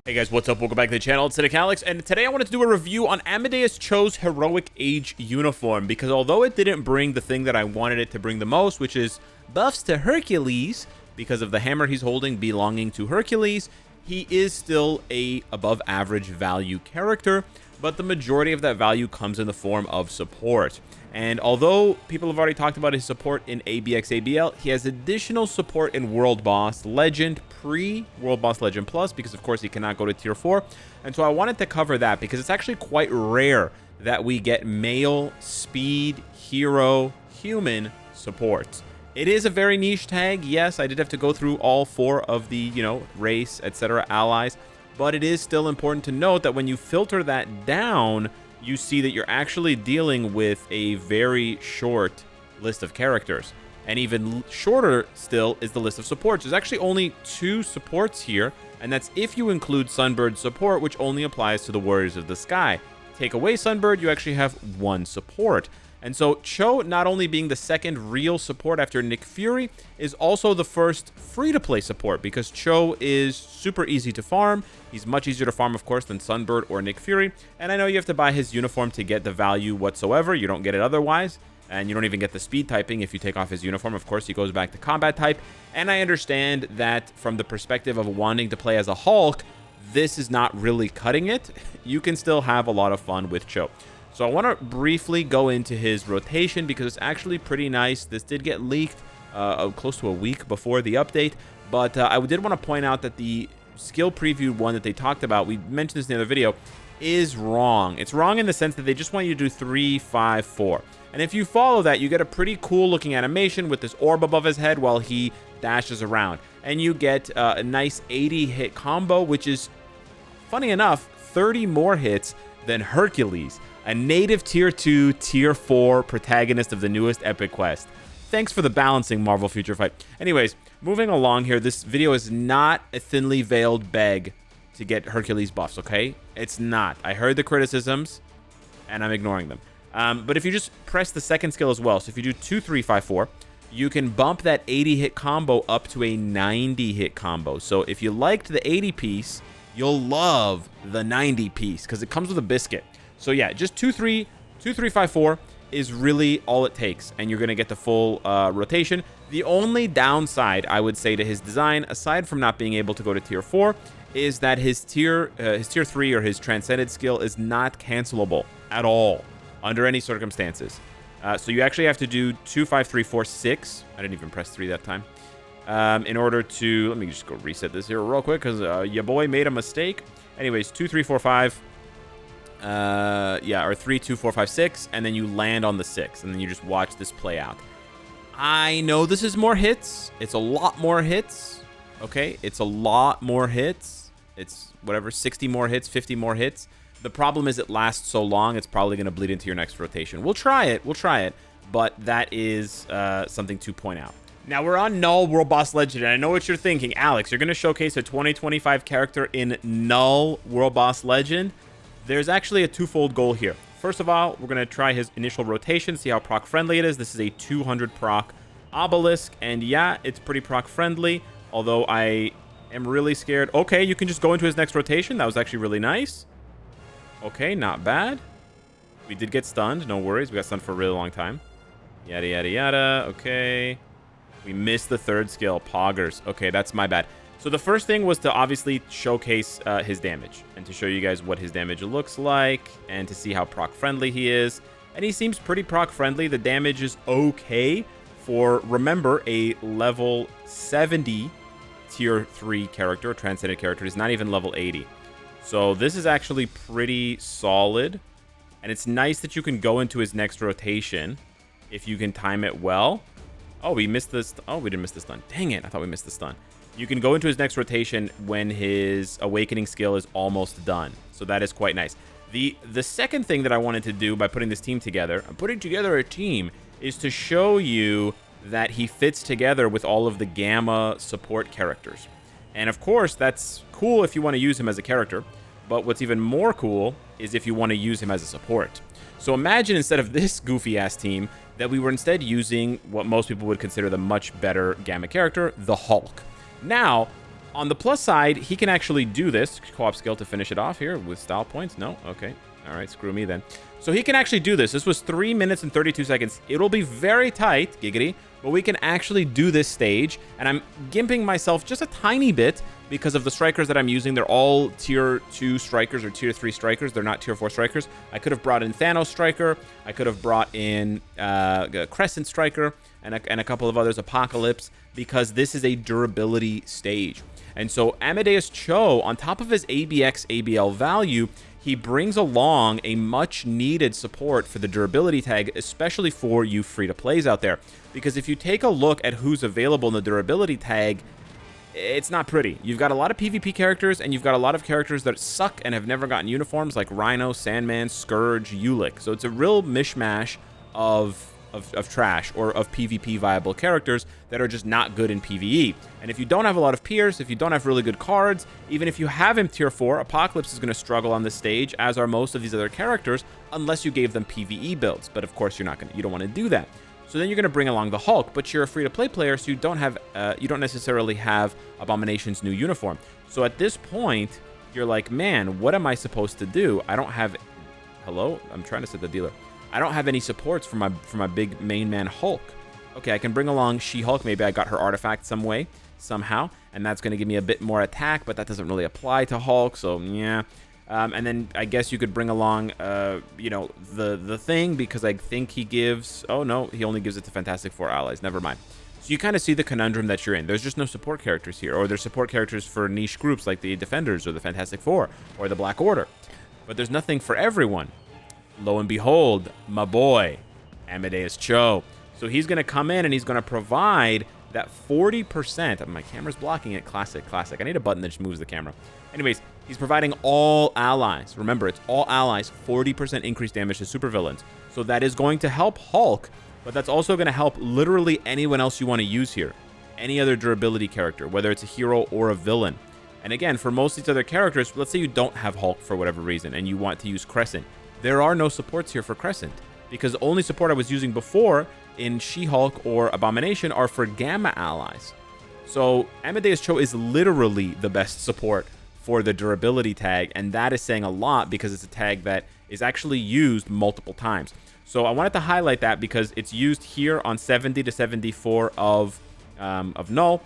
Hey guys, what's up? Welcome back to the channel. It's Cynicalex, and today I wanted to do a review on Amadeus Cho's Heroic Age uniform, because although it didn't bring the thing that I wanted it to bring the most, which is buffs to Hercules, because of the hammer he's holding belonging to Hercules, he is still a above average value character, but the majority of that value comes in the form of support. And although people have already talked about his support in ABX/ABL, he has additional support in World Boss Legend, pre-World Boss Legend Plus, because of course he cannot go to Tier 4. And so I wanted to cover that because it's actually quite rare that we get male, speed, hero, human support. It is a very niche tag. Yes, I did have to go through all 4 of the, race, etc. allies, but it is still important to note that when you filter that down, you see that you're actually dealing with a very short list of characters. And even shorter still is the list of supports. There's actually only 2 supports here, and that's if you include Sunbird's support, which only applies to the Warriors of the Sky. Take away Sunbird, you actually have 1 support. And so Cho, not only being the second real support after Nick Fury, is also the first free-to-play support, because Cho is super easy to farm. He's much easier to farm, of course, than Sunbird or Nick Fury. And I know you have to buy his uniform to get the value whatsoever. You don't get it otherwise. And you don't even get the speed typing if you take off his uniform. Of course, he goes back to combat type. And I understand that from the perspective of wanting to play as a Hulk, this is not really cutting it. You can still have a lot of fun with Cho. So I want to briefly go into his rotation because it's actually pretty nice. This did get leaked close to a week before the update, but I did want to point out that the skill preview one that they talked about, we mentioned this in the other video, is wrong. It's wrong in the sense that they just want you to do 3, 5, 4. And if you follow that, you get a pretty cool looking animation with this orb above his head while he dashes around. And you get a nice 80 hit combo, which is, funny enough, 30 more hits than Hercules, a native Tier 2, Tier 4 protagonist of the newest Epic Quest. Thanks for the balancing, Marvel Future Fight. Anyways, moving along here, this video is not a thinly veiled beg to get Hercules buffs, okay? It's not. I heard the criticisms, and I'm ignoring them. But if you just press the second skill as well, so if you do 2, 3, 5, 4, you can bump that 80 hit combo up to a 90 hit combo. So if you liked the 80 piece, you'll love the 90 piece, because it comes with a biscuit. So yeah, just 2, 3, 5, 4 is really all it takes, and you're going to get the full rotation. The only downside, I would say, to his design, aside from not being able to go to Tier 4, is that his Tier 3 or his Transcended skill is not cancelable at all under any circumstances. So you actually have to do 2, 5, 3, 4, 6. I didn't even press 3 that time. In order to, let me just go reset this here real quick, because your boy made a mistake. Anyways, 2, 3, 4, 5. Or 3, 2, 4, 5, 6, and then you land on the 6, and then you just watch this play out. I know this is more hits. It's a lot more hits. Okay, it's a lot more hits. It's whatever, 60 more hits, 50 more hits. The problem is it lasts so long, it's probably going to bleed into your next rotation. We'll try it, but that is something to point out. Now we're on Null World Boss Legend, and I know what you're thinking. Alex, you're going to showcase a 2025 character in Null World Boss Legend. There's actually a twofold goal here. First of all, we're going to try his initial rotation, see how proc friendly it is. This is a 200 proc obelisk, and yeah, it's pretty proc friendly, although I am really scared. Okay, you can just go into his next rotation. That was actually really nice. Okay, not bad. We did get stunned. No worries. We got stunned for a really long time. Yada, yada, yada. Okay. We missed the 3rd skill. Poggers. Okay, that's my bad. So the first thing was to obviously showcase his damage and to show you guys what his damage looks like and to see how proc friendly he is. And he seems pretty proc friendly. The damage is okay for, remember, a level 70 Tier 3 character, Transcended character. He's not even level 80. So this is actually pretty solid. And it's nice that you can go into his next rotation if you can time it well. Oh, we missed this. Oh, we didn't miss the stun. Dang it. I thought we missed the stun. You can go into his next rotation when his awakening skill is almost done. So that is quite nice. The second thing that I wanted to do by putting this team together, putting together a team, is to show you that he fits together with all of the Gamma support characters. And of course, that's cool if you want to use him as a character. But what's even more cool is if you want to use him as a support. So imagine instead of this goofy-ass team, that we were instead using what most people would consider the much better Gamma character, the Hulk. Now, On the plus side, he can actually do this. Co-op skill to finish it off here with style points. No? Okay. All right, screw me then. So he can actually do this. This was 3 minutes and 32 seconds. It'll be very tight, giggity, but we can actually do this stage. And I'm gimping myself just a tiny bit because of the strikers that I'm using. They're all tier 2 strikers or tier 3 strikers. They're not tier 4 strikers. I could have brought in Thanos striker. I could have brought in Crescent striker and a couple of others, Apocalypse, because this is a durability stage. And so Amadeus Cho, on top of his ABX ABL value, he brings along a much needed support for the durability tag, especially for you free-to-plays out there. Because if you take a look at who's available in the durability tag, it's not pretty. You've got a lot of PvP characters, and you've got a lot of characters that suck and have never gotten uniforms, like Rhino, Sandman, Scourge, Ulick. So it's a real mishmash of trash, or of PvP viable characters that are just not good in PvE. And if you don't have a lot of peers, if you don't have really good cards, even if you have him tier 4, Apocalypse is going to struggle on this stage, as are most of these other characters, unless you gave them PvE builds. But of course, you don't want to do that. So then you're going to bring along the Hulk, but you're a free-to-play player, so you don't necessarily have Abomination's new uniform. So at this point, you're like, man, what am I supposed to do? I don't have... Hello? I'm trying to set the dealer. I don't have any supports for my big main man Hulk. Okay, I can bring along She-Hulk. Maybe I got her artifact some way, somehow, and that's going to give me a bit more attack, but that doesn't really apply to Hulk, so yeah. And then I guess you could bring along, you know, the Thing, because I think he gives... Oh, no, he only gives it to Fantastic Four allies. Never mind. So you kind of see the conundrum that you're in. There's just no support characters here, or there's support characters for niche groups like the Defenders or the Fantastic Four or the Black Order. But there's nothing for everyone. Lo and behold, my boy, Amadeus Cho. So he's going to come in and he's going to provide that 40%. My camera's blocking it. Classic. I need a button that just moves the camera. Anyways, he's providing all allies. Remember, it's all allies, 40% increased damage to supervillains. So that is going to help Hulk, but that's also going to help literally anyone else you want to use here. Any other durability character, whether it's a hero or a villain. And again, for most of these other characters, let's say you don't have Hulk for whatever reason and you want to use Crescent. There are no supports here for Crescent, because the only support I was using before in She-Hulk or Abomination are for Gamma allies. So Amadeus Cho is literally the best support for the durability tag, and that is saying a lot because it's a tag that is actually used multiple times. So I wanted to highlight that because it's used here on 70 to 74 of Null.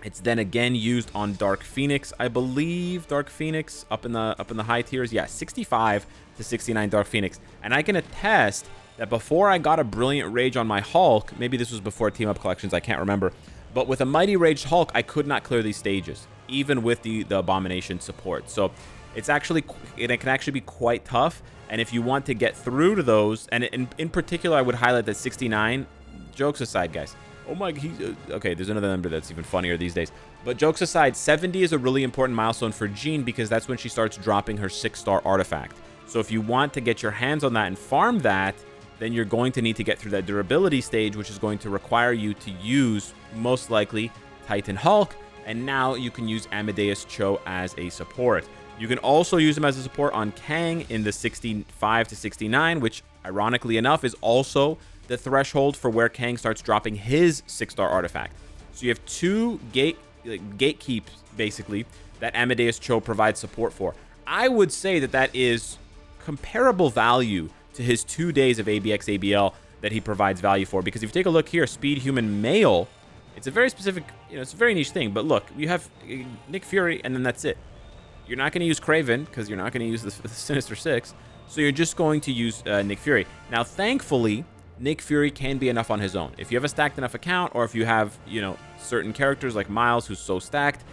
It's then again used on Dark Phoenix, I believe. Dark Phoenix up in the high tiers. Yeah, 65 to 69 Dark Phoenix. And I can attest that before I got a Brilliant Rage on my Hulk, maybe this was before Team Up Collections, I can't remember, but with a Mighty Raged Hulk, I could not clear these stages, even with the Abomination support. So it can actually be quite tough. And if you want to get through to those, and in particular, I would highlight that 69. Jokes aside, guys. Oh my, okay, there's another number that's even funnier these days. But jokes aside, 70 is a really important milestone for Jean because that's when she starts dropping her 6-star artifact. So if you want to get your hands on that and farm that, then you're going to need to get through that durability stage, which is going to require you to use, most likely, Titan Hulk. And now you can use Amadeus Cho as a support. You can also use him as a support on Kang in the 65 to 69, which, ironically enough, is also the threshold for where Kang starts dropping his 6-star artifact. So you have two gatekeeps, basically, that Amadeus Cho provides support for. I would say that is comparable value to his 2 days of ABX ABL that he provides value for. Because if you take a look here, Speed Human Male, it's a very specific, it's a very niche thing. But look, you have Nick Fury, and then that's it. You're not going to use Kraven because you're not going to use the Sinister Six. So you're just going to use Nick Fury. Now, thankfully, Nick Fury can be enough on his own. If you have a stacked enough account, or if you have, certain characters like Miles who's so stacked,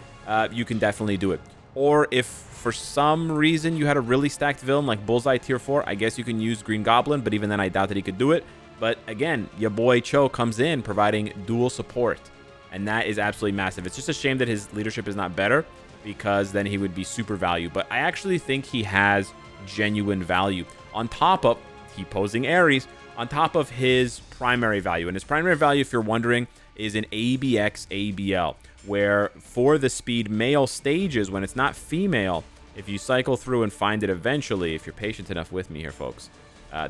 you can definitely do it. Or if for some reason you had a really stacked villain like Bullseye tier 4, I guess you can use Green Goblin, but even then I doubt that he could do it. But again, your boy Cho comes in providing dual support, and that is absolutely massive. It's just a shame that his leadership is not better, because then he would be super value. But I actually think he has genuine value on top of he posing Ares, on top of his primary value. And his primary value, if you're wondering, is an ABX ABL, where for the Speed Male stages, when it's not female, if you cycle through and find it eventually, if you're patient enough with me here, folks,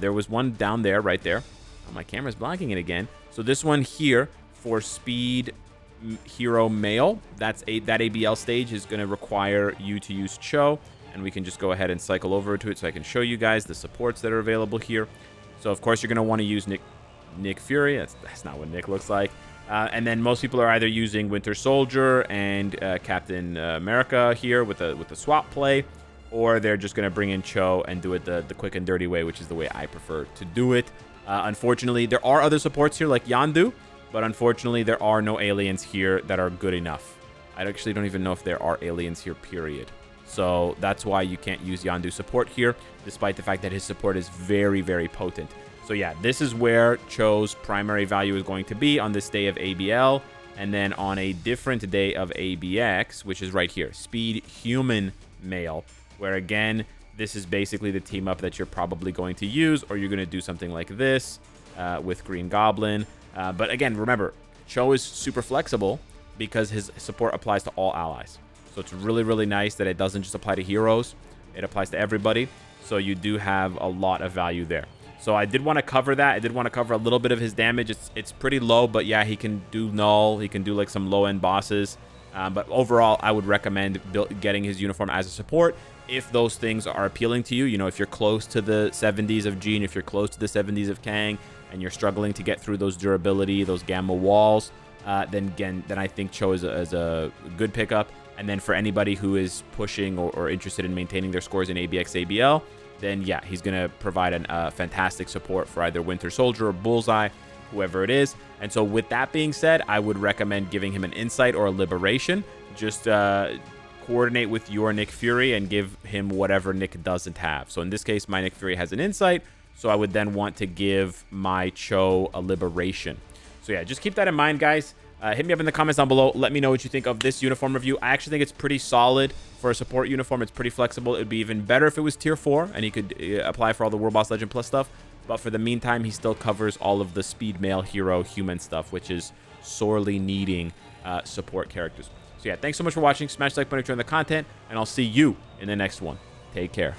there was one down there, right there. Oh, my camera's blocking it again. So this one here for Speed hero male. That ABL stage is going to require you to use Cho, and we can just go ahead and cycle over to it so I can show you guys the supports that are available here. So of course you're going to want to use Nick Fury. That's not what Nick looks like. And then most people are either using Winter Soldier and Captain America here with the swap play, or they're just going to bring in Cho and do it the quick and dirty way, which is the way I prefer to do it. Unfortunately, there are other supports here like Yondu, but unfortunately, there are no aliens here that are good enough. I actually don't even know if there are aliens here, period. So that's why you can't use Yondu support here, despite the fact that his support is very, very potent. So yeah, this is where Cho's primary value is going to be on this day of ABL, and then on a different day of ABX, which is right here, Speed Human Male, where again, this is basically the team up that you're probably going to use, or you're going to do something like this with Green Goblin. But again, remember, Cho is super flexible because his support applies to all allies. So it's really, really nice that it doesn't just apply to heroes. It applies to everybody. So you do have a lot of value there. So I did want to cover that. I did want to cover a little bit of his damage. It's pretty low, but yeah, he can do null. He can do like some low-end bosses. But overall, I would recommend getting his uniform as a support if those things are appealing to you. You know, if you're close to the 70s of Jean, if you're close to the 70s of Kang, and you're struggling to get through those durability, those gamma walls, then I think Cho is a good pickup. And then for anybody who is pushing or interested in maintaining their scores in ABX, ABL, then yeah, he's going to provide a fantastic support for either Winter Soldier or Bullseye, whoever it is. And so with that being said, I would recommend giving him an Insight or a Liberation. Just coordinate with your Nick Fury and give him whatever Nick doesn't have. So in this case, my Nick Fury has an Insight, so I would then want to give my Cho a Liberation. So yeah, just keep that in mind, guys. Hit me up in the comments down below. Let me know what you think of this uniform review. I actually think it's pretty solid for a support uniform. It's pretty flexible. It would be even better if it was tier 4 and he could apply for all the World Boss Legend Plus stuff. But for the meantime, he still covers all of the speed male hero human stuff, which is sorely needing support characters. So yeah, thanks so much for watching. Smash the like button if you enjoyed the content, and I'll see you in the next one. Take care.